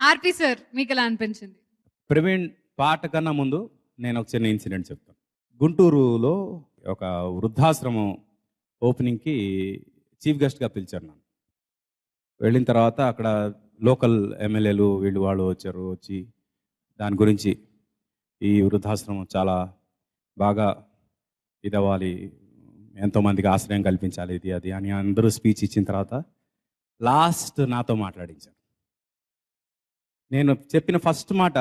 ఆర్పి sir మీకు ఎలా అనిపించింది? ప్రవీణ్ పాట కన్నా ముందు నేను ఒక చిన్న ఇన్సిడెంట్ చెప్తాను. గుంటూరులో ఒక వృద్ధాశ్రమం ఓపెనింగ్కి చీఫ్ గెస్ట్గా పిలిచారు నన్ను. వెళ్ళిన తర్వాత అక్కడ లోకల్ ఎమ్మెల్యేలు వీళ్ళు వాళ్ళు వచ్చి దాని గురించి ఈ వృద్ధాశ్రమం చాలా బాగా ఇదవ్వాలి, ఎంతోమందికి ఆశ్రయం కల్పించాలి, ఇది అది అని అందరూ స్పీచ్ ఇచ్చిన తర్వాత లాస్ట్ నాతో మాట్లాడించారు. నేను చెప్పిన ఫస్ట్ మాట,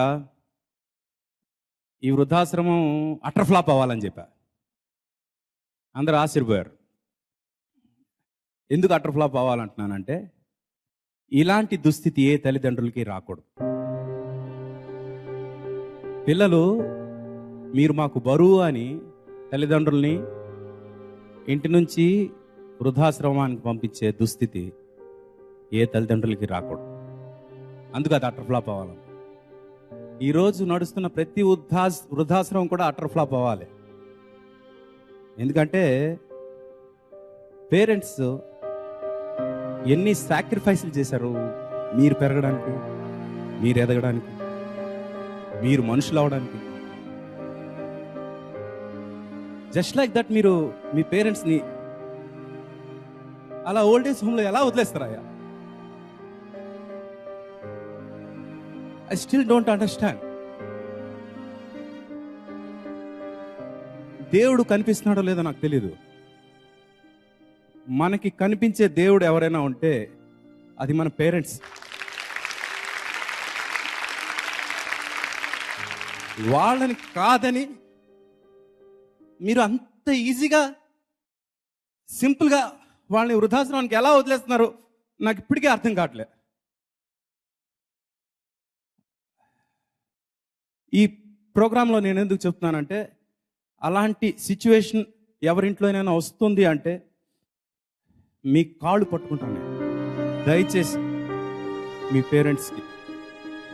ఈ వృద్ధాశ్రమం అటర్ ఫ్లాప్ అవ్వాలని చెప్పా. అందరూ ఆశ్చర్యపోయారు. ఎందుకు అటర్ ఫ్లాప్ అవ్వాలంటున్నానంటే, ఇలాంటి దుస్థితి ఏ తల్లిదండ్రులకి రాకూడదు. పిల్లలు మీరు మాకు బరువు అని తల్లిదండ్రుల్ని ఇంటి నుంచి వృద్ధాశ్రమానికి పంపించే దుస్థితి ఏ తల్లిదండ్రులకి రాకూడదు. అందుకు అది అటర్ ఫ్లాప్ అవ్వాలని. ఈరోజు నడుస్తున్న ప్రతి వృద్ధాశ్రమం కూడా అటర్ ఫ్లాప్ అవ్వాలి. ఎందుకంటే పేరెంట్స్ ఎన్ని సాక్రిఫైస్లు చేశారు మీరు పెరగడానికి, మీరు ఎదగడానికి, మీరు మనుషులు అవడానికి. జస్ట్ లైక్ దట్ మీరు మీ పేరెంట్స్ని అలా ఓల్డ్ ఏజ్ హోమ్లో ఎలా వదిలేస్తారా? I still don't understand. దేవుడు కనిపిస్తున్నాడో లేదో నాకు తెలీదు. మనకి కనిపించే దేవుడు ఎవరైనా ఉంటే అది మన పేరెంట్స్. వాళ్ళని కాదని మీరు అంత ఈజీగా సింపుల్గా వాళ్ళని వృద్ధాశ్రమానికి ఎలా వదిలేస్తున్నారు నాకు ఇప్పటికీ అర్థం కావట్లేదు. ఈ ప్రోగ్రాంలో నేను ఎందుకు చెప్తున్నానంటే, అలాంటి సిచ్యువేషన్ ఎవరింట్లోనైనా వస్తుంది అంటే మీ కాళ్ళు పట్టుకుంటాను నేను. దయచేసి మీ పేరెంట్స్కి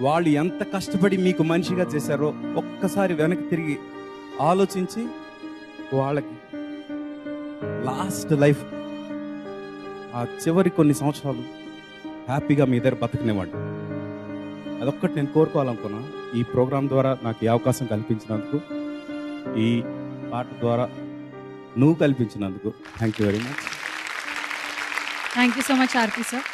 వాళ్ళు ఎంత కష్టపడి మీకు మనిషిగా చేశారో ఒక్కసారి వెనక్కి తిరిగి ఆలోచించి వాళ్ళకి లాస్ట్ లైఫ్, ఆ చివరి కొన్ని సంవత్సరాలు హ్యాపీగా మీ దగ్గర బతకనివ్వండి. అదొక్కటి నేను కోరుకోవాలనుకున్నా. ఈ ప్రోగ్రాం ద్వారా నాకు ఈ అవకాశం కల్పించినందుకు, ఈ పాట ద్వారా నువ్వు కల్పించినందుకు thank you very much. Thank you so much RP sir.